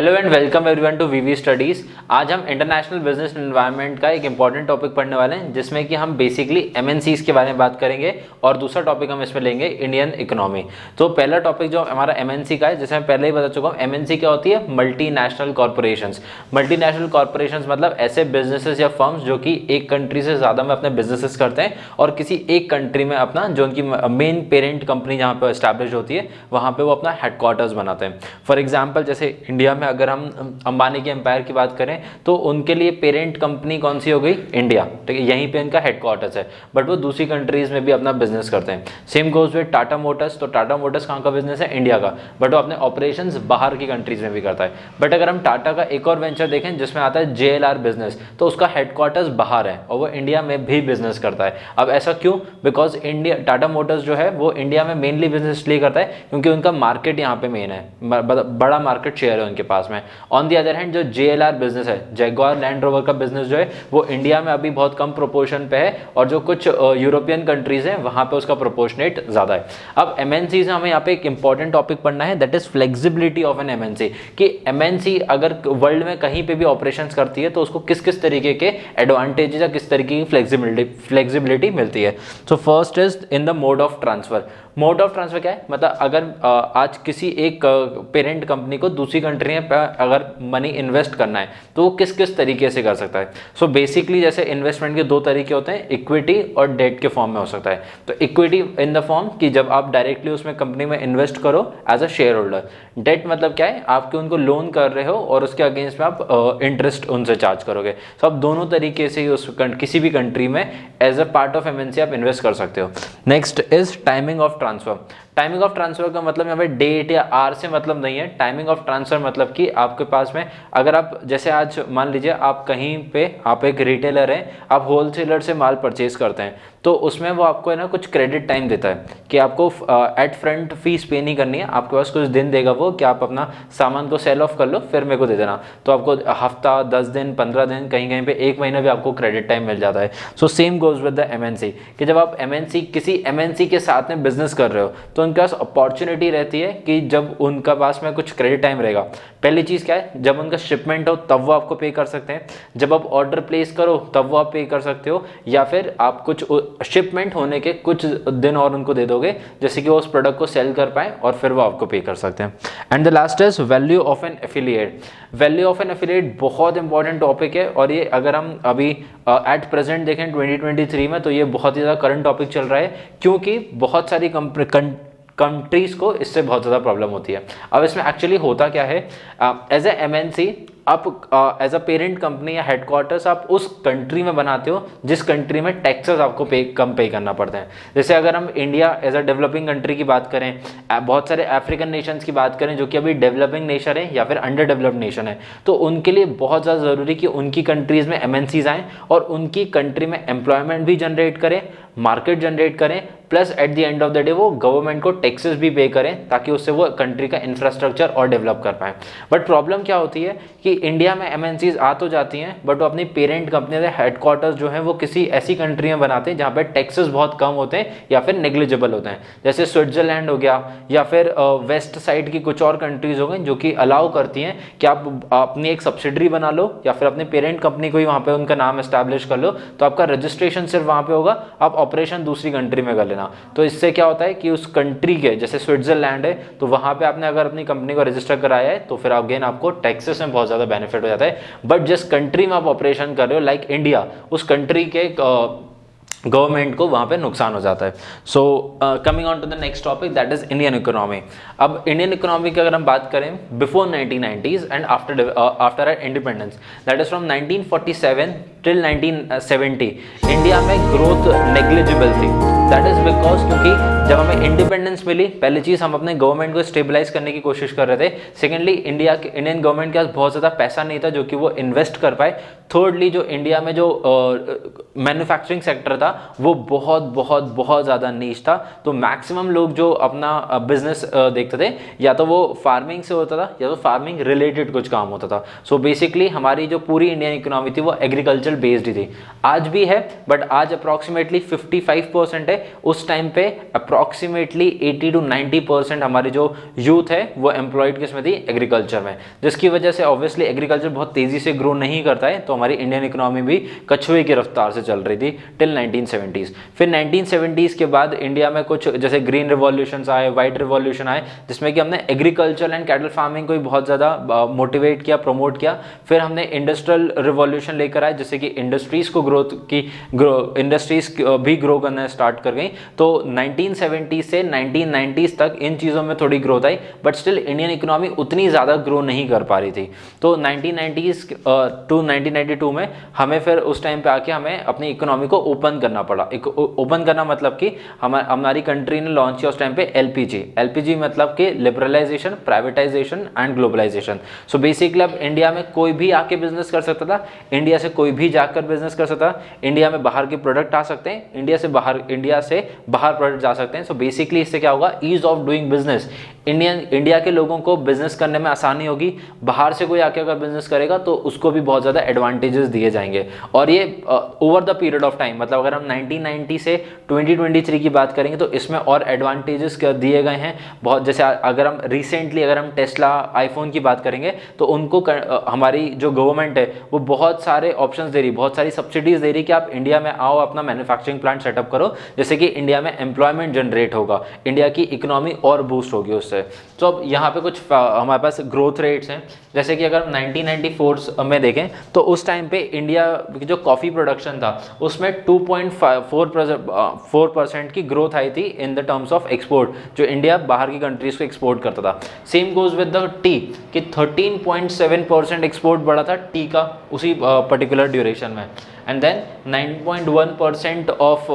Hello and welcome everyone to VV studies. आज हम international business environment का एक इंपॉर्टेंट टॉपिक पढ़ने वाले हैं जिसमें कि हम बेसिकली एमएनसीज के बारे में बात करेंगे और दूसरा टॉपिक हम इसमें लेंगे इंडियन इकोनॉमी। तो पहला टॉपिक जो हमारा एमएनसी का है, जैसे मैं पहले ही बता चुका हूँ, एमएनसी क्या होती है? Multinational corporations. मल्टीनेशनल कॉर्पोरेशंस मतलब ऐसे बिजनेसेस या फर्म्स जो कि एक कंट्री से ज़्यादा में अपने बिजनेसेस करते हैं और किसी एक कंट्री में अपना जो उनकी मेन पेरेंट कंपनी जहाँ पर एस्टैब्लिश होती है वहाँ पर वो अपना हेडक्वार्टर्स बनाते हैं। फॉर एग्जाम्पल जैसे इंडिया में अगर हम अंबानी के एम्पायर की बात करें तो उनके लिए पेरेंट कंपनी कौन सी हो गई? इंडिया, ठीक है, यहीं पे इनका हेडक्वार्टर्स है, बट वो दूसरी कंट्रीज में भी अपना बिजनेस करते हैं। Same goes with Tata Motors. तो टाटा मोटर्स कहाँ का बिजनेस है? इंडिया का, बट वो अपने ऑपरेशंस बाहर की कंट्रीज में भी करता है। बट अगर हम टाटा का एक और वेंचर देखें जिसमें आता है JLR बिजनेस, तो उसका हेडक्वार्टर्स बाहर है और वो इंडिया में भी बिजनेस करता है। अब ऐसा क्यों? बिकॉज इंडिया टाटा मोटर्स जो है वो इंडिया में मेनली बिजनेस इसलिए करता है क्योंकि उनका मार्केट यहाँ पे मेन है, बड़ा मार्केट शेयर है उनके पास में। ऑन दी अदर हैंड जो JLR बिजनेस है, जैगुआर लैंड रोवर का बिजनेस जो है वो इंडिया में अभी बहुत कम प्रोपोर्शन पे है और जो कुछ यूरोपियन कंट्रीज हैं वहां पे उसका प्रोपोर्शनेट ज्यादा है। अब MNC से हमें यहाँ पे एक इंपॉर्टेंट टॉपिक पढ़ना है, that is flexibility of an MNC। कि MNC अगर वर्ल्ड में कहीं पे भी ऑपरेशंस करती है तो उसको किस किस तरीके के एडवांटेजेस या किस तरीके की फ्लेक्सिबिलिटी मिलती है। So first is in the mode of transfer. Mode of transfer क्या है? मतलब अगर आज किसी एक पेरेंट कंपनी को दूसरी कंट्री में अगर मनी इन्वेस्ट करना है तो वो किस किस तरीके से कर सकता है। सो बेसिकली जैसे इन्वेस्टमेंट के दो तरीके होते हैं, इक्विटी और डेट के फॉर्म में हो सकता है। तो इक्विटी इन द फॉर्म कि जब आप डायरेक्टली उसमें कंपनी में इन्वेस्ट करो as a shareholder. Debt मतलब क्या है? आपके उनको लोन कर रहे हो और उसके अगेंस्ट में आप इंटरेस्ट उनसे चार्ज करोगे। तो आप दोनों तरीके से उस किसी भी कंट्री में as a part of MNC आप इन्वेस्ट कर सकते हो। Next is timing of transfer. Timing of transfer का मतलब यहाँ पे डेट या आर से मतलब नहीं है। टाइमिंग ऑफ ट्रांसफर मतलब कि आपके पास में अगर आप जैसे आज मान लीजिए आप कहीं पे आप एक रिटेलर हैं, आप होलसेलर से माल परचेज करते हैं तो उसमें वो आपको है ना कुछ क्रेडिट टाइम देता है कि आपको एट फ्रंट फीस पे नहीं करनी है, आपके पास कुछ दिन देगा वो कि आप अपना सामान को सेल ऑफ कर लो फिर मेरे को दे देना। तो आपको हफ्ता, 10 दिन, 15 दिन, कहीं कहीं पे 1 महीना भी आपको क्रेडिट टाइम मिल जाता है। So same goes with the MNC कि जब आप किसी MNC के साथ में बिजनेस कर रहे हो तो उनके पास अपॉर्चुनिटी रहती है कि जब उनका पास में कुछ क्रेडिट टाइम रहेगा, पहली चीज़ क्या है? जब उनका शिपमेंट हो तब वो आपको पे कर सकते हैं, जब आप ऑर्डर प्लेस करो तब वो आप पे कर सकते हो, या फिर आप कुछ शिपमेंट होने के कुछ दिन और उनको दे दोगे जैसे कि वो उस प्रोडक्ट को सेल कर पाए और फिर वो आपको पे कर सकते हैं। And the last is value of N affiliate. Value of N affiliate बहुत इंपॉर्टेंट टॉपिक है और ये अगर हम अभी एट प्रेजेंट देखें 2023 में तो ये बहुत ही ज़्यादा करंट टॉपिक चल रहा है क्योंकि बहुत सारी कंट्रीज को इससे बहुत ज़्यादा प्रॉब्लम होती है। अब इसमें एक्चुअली होता क्या है? एज ए MNC आप एज अ पेरेंट कंपनी या हेडक्वार्टर्स आप उस कंट्री में बनाते हो जिस कंट्री में टैक्सेस आपको कम पे करना पड़ते हैं। जैसे अगर हम India as a developing country की बात करें, बहुत सारे अफ्रीकन नेशंस की बात करें जो कि अभी डेवलपिंग नेशन है या फिर अंडर डेवलप्ड नेशन है, तो उनके लिए बहुत ज़्यादा ज़रूरी कि उनकी कंट्रीज़ में MNCs आएँ और उनकी कंट्री में एम्प्लॉयमेंट भी जनरेट करें, मार्केट जनरेट करें, plus at the end of the day वो गवर्नमेंट को टैक्सेस भी पे करें ताकि उससे वो कंट्री का इंफ्रास्ट्रक्चर और डेवलप कर पाएँ। बट प्रॉब्लम क्या होती है कि इंडिया में MNCs आ तो जाती हैं बट वो अपनी पेरेंट कंपनी के हेडक्वार्टर्स जो है वो किसी ऐसी कंट्री में बनाते हैं जहाँ पे टैक्सेस बहुत कम होते हैं या फिर नेग्लिजिबल होते हैं। जैसे स्विट्जरलैंड हो गया या फिर वेस्ट साइड की कुछ और कंट्रीज हो गई जो कि अलाउ करती हैं कि आप अपनी एक सब्सिडरी बना लो या फिर अपनी पेरेंट कंपनी को ही वहाँ पे उनका नाम एस्टैब्लिश कर लो, तो आपका रजिस्ट्रेशन सिर्फ वहाँ पे होगा, आप ऑपरेशन दूसरी कंट्री में कर लेना। तो इससे क्या होता है कि उस कंट्री के जैसे स्विट्जरलैंड है तो वहाँ पे आपने अगर अपनी कंपनी को रजिस्टर कराया है तो फिर अगेन आपको टैक्सेस में बहुत ज़्यादा बेनिफिट हो जाता है। बट जिस कंट्री में आप ऑपरेशन कर रहे हो लाइक इंडिया, उस कंट्री के गवर्नमेंट को वहाँ पे नुकसान हो जाता है। So coming on to the next topic that is Indian economy. अब इंडियन इकोनॉमी की अगर हम बात करें before 1990s and after independence, that is from 1947 till 1970 India में ग्रोथ नेग्लिजिबल थी। दैट इज बिकॉज क्योंकि जब हमें इंडिपेंडेंस मिली, पहली चीज़ हम अपने गवर्नमेंट को स्टेबलाइज करने की कोशिश कर रहे थे। सेकेंडली इंडियन गवर्नमेंट के पास बहुत ज़्यादा पैसा नहीं था जो कि वो इन्वेस्ट कर पाए। थर्डली जो इंडिया में जो मैन्युफैक्चरिंग सेक्टर था वो बहुत बहुत बहुत ज़्यादा नीच था। तो मैक्सिमम लोग जो अपना बिजनेस देखते थे या तो वो फार्मिंग से होता था या तो फार्मिंग रिलेटेड कुछ काम होता था। सो बेसिकली हमारी जो पूरी इंडियन इकोनॉमी थी वो एग्रीकल्चर एग्रीकल्चर बेस्ड ही थी, आज भी है बट आज अप्रॉक्सीमेटली 55% है। उस टाइम पे अप्रॉक्सीमेटली 80 to 90% हमारी जो यूथ है वो एम्प्लॉयड किसमें थी, एग्रीकल्चर में, जिसकी वजह से ऑब्वियसली एग्रीकल्चर बहुत तेजी से ग्रो नहीं करता है, तो हमारी इंडियन इकोनॉमी भी कछुए की रफ्तार से चल रही थी टिल 1970s। फिर 1970s के बाद इंडिया में कुछ जैसे ग्रीन रिवॉल्यूशन आए, वाइट रिवॉल्यूशन आए, जिसमें कि हमने एग्रीकल्चर एंड कैटल फार्मिंग को बहुत ज़्यादा मोटिवेट किया, प्रमोट किया। फिर हमने इंडस्ट्रियल रिवॉल्यूशन लेकर आए, जिससे कि इंडस्ट्रीज को इंडस्ट्रीज भी ग्रो करना स्टार्ट कर गई। तो 1970 से 1990s तक इन चीज़ों में थोड़ी growth I, but still Indian economy उतनी ज़्यादा ग्रो नहीं कर पा रही थी। तो 1990s टू 1992 में हमें फिर उस टाइम पे आके हमें अपनी इकोनॉमी को ओपन करना पड़ा। ओपन करना मतलब कि हमारी कंट्री ने लॉन्च किया उस टाइम पे एलपीजी मतलब कि liberalisation, privatisation and globalisation. So basically अब इंडिया में कोई भी आके बिजनेस कर सकता था, इंडिया से कोई भी जाकर बिजनेस कर सकता, इंडिया में बाहर के प्रोडक्ट आ सकते हैं, इंडिया से बाहर प्रोडक्ट जा सकते हैं। सो बेसिकली इससे क्या होगा, ease of doing business, India के लोगों को बिजनेस करने में आसानी होगी। बाहर से कोई आके अगर बिजनेस करेगा तो उसको भी बहुत ज़्यादा एडवांटेजेस दिए जाएंगे। और ये over the period of time, मतलब अगर हम 1990 से 2023 की बात करेंगे तो इसमें और एडवांटेजेस दिए गए हैं बहुत। जैसे अगर हम टेस्ला, आईफोन की बात करेंगे तो उनको हमारी जो गवर्नमेंट है वो बहुत सारे ऑप्शंस दे रही, बहुत सारी सब्सिडीज दे रही कि आप इंडिया में आओ, अपना मैन्युफैक्चरिंग प्लांट सेटअप करो, जैसे कि इंडिया में एम्प्लॉयमेंट जनरेट होगा, इंडिया की इकोनॉमी और बूस्ट होगी उससे। तो अब यहाँ पे कुछ हमारे पास ग्रोथ रेट्स हैं, जैसे कि अगर 1994 में देखें तो उस टाइम पे इंडिया की जो कॉफ़ी प्रोडक्शन था उसमें 2.4% की ग्रोथ आई थी in the terms of export, जो इंडिया बाहर की कंट्रीज को एक्सपोर्ट करता था। Same goes with the tea कि 13.7% एक्सपोर्ट बढ़ा था टी का उसी पर्टिकुलर ड्यूरेशन में, and then 9.1% of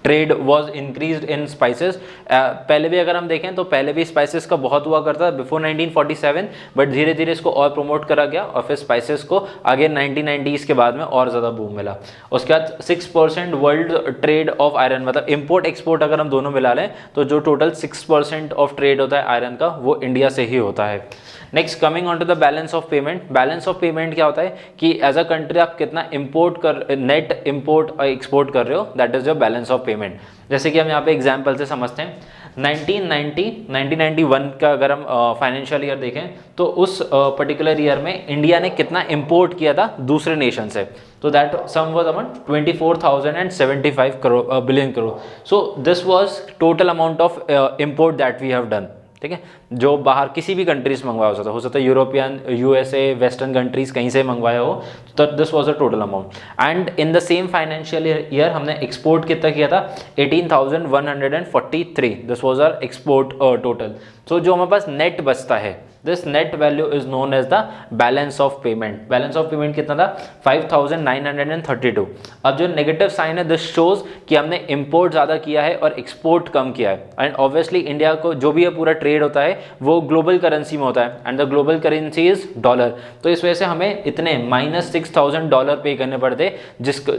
trade was increase in spices. पहले भी अगर हम देखें तो पहले भी स्पाइसेस का बहुत हुआ करता था बिफोर 1947, बट धीरे धीरे इसको और प्रमोट करा गया और फिर स्पाइसेस को आगे 1990s के बाद में और ज़्यादा बूम मिला। उसके बाद 6% वर्ल्ड ट्रेड ऑफ आयरन, मतलब इम्पोर्ट एक्सपोर्ट अगर हम दोनों मिला लें तो जो टोटल 6% ऑफ ट्रेड होता है आयरन का वो इंडिया से ही होता है। Next coming on to the balance of payment. Balance of payment क्या होता है कि एज अ कंट्री आप कितना नेट इम्पोर्ट और एक्सपोर्ट कर रहे हो, that is your balance of payment. जैसे कि हम यहाँ पे एग्जाम्पल से समझते हैं 1991 का अगर हम फाइनेंशियल ईयर देखें तो उस पर्टिकुलर ईयर में इंडिया ने कितना इंपोर्ट किया था दूसरे नेशन से, तो that sum was amount 24,075 billion crore. So this was total amount of import that we have done, ठीक है, जो बाहर किसी भी कंट्रीज मंगवाया हो सकता है यूरोपियन, यूएसए, वेस्टर्न कंट्रीज कहीं से मंगवाया हो, तो this was the total amount. And in the same financial year हमने एक्सपोर्ट कितना किया था 18,143, this was our export total. So जो हमारे पास नेट बचता है, this net value is known as the balance of payment. Balance of payment कितना था 5,932। अब जो नेगेटिव साइन है दिस शोज कि हमने इंपोर्ट ज़्यादा किया है और एक्सपोर्ट कम किया है। एंड ऑब्वियसली इंडिया को जो भी ये पूरा ट्रेड होता है वो ग्लोबल करेंसी में होता है, and the global currency is dollar. तो इस वजह से हमें इतने -$6,000 पे करने पड़ते,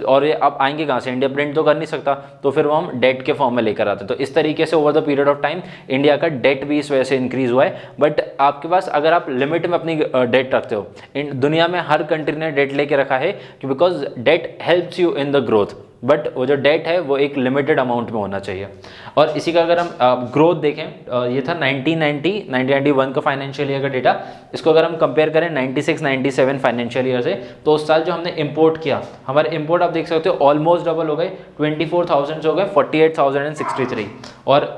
और ये अब आएंगे कहाँ से, इंडिया प्रिंट तो कर नहीं सकता, तो फिर वो हम डेट के फॉर्म में लेकर आते हैं। तो इस तरीके से over the period of time India का डेट भी इस वजह से इंक्रीज हुआ है। बट आपके पास अगर आप लिमिट में अपनी डेट रखते हो, दुनिया में हर कंट्री ने डेट लेके रखा है because debt helps you in the growth, but वो जो डेट है वो एक लिमिटेड अमाउंट में होना चाहिए। और इसी का अगर हम ग्रोथ देखें, ये था 1991 का फाइनेंशियल ईयर का डेटा। इसको अगर हम कंपेयर करें 96-97 फाइनेंशियल ईयर से, तो उस साल जो हमने इंपोर्ट किया, हमारे इंपोर्ट आप देख सकते हो ऑलमोस्ट डबल हो गए, 24,000 से हो गए 48,063। और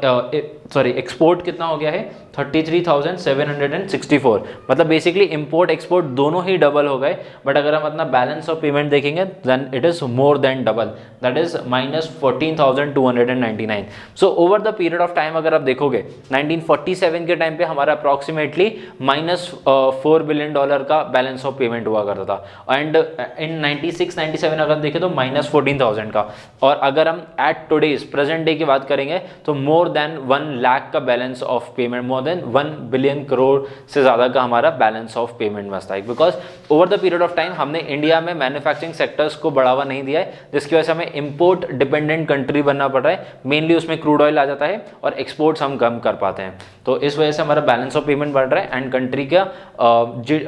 सॉरी एक्सपोर्ट कितना हो गया है 33,764। मतलब बेसिकली इंपोर्ट एक्सपोर्ट दोनों ही डबल हो गए। बट अगर हम अपना बैलेंस ऑफ पेमेंट देखेंगे then it is more than double, that is -14,299। So over the period of time अगर आप देखोगे 1947 के टाइम पे हमारा अप्रॉक्सीमेटली -$4 बिलियन का बैलेंस ऑफ पेमेंट हुआ करता था, एंड इन 96-97 अगर देखें तो -14,000 का। और अगर हम एट टुडेज प्रेजेंट डे की बात करेंगे तो मोर देन 1 लाख का balance of payment, more than 1 billion crore से ज़्यादा का हमारा बैलेंस ऑफ पेमेंट बचता है। Because over the period of time हमने इंडिया में मैन्युफैक्चरिंग सेक्टर्स को बढ़ावा नहीं दिया है, जिसकी वजह से हमें हमें इम्पोर्ट डिपेंडेंट कंट्री बनना पड़ रहा है, मेनली उसमें क्रूड ऑयल आ जाता है और एक्सपोर्ट्स हम कम कर पाते हैं। तो इस वजह से हमारा बैलेंस ऑफ पेमेंट बढ़ रहा है एंड कंट्री का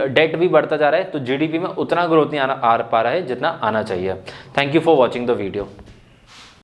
डेट भी बढ़ता जा रहा है, तो जीडीपी में उतना ग्रोथ नहीं आ पा रहा है जितना आना चाहिए। Thank you for watching the video.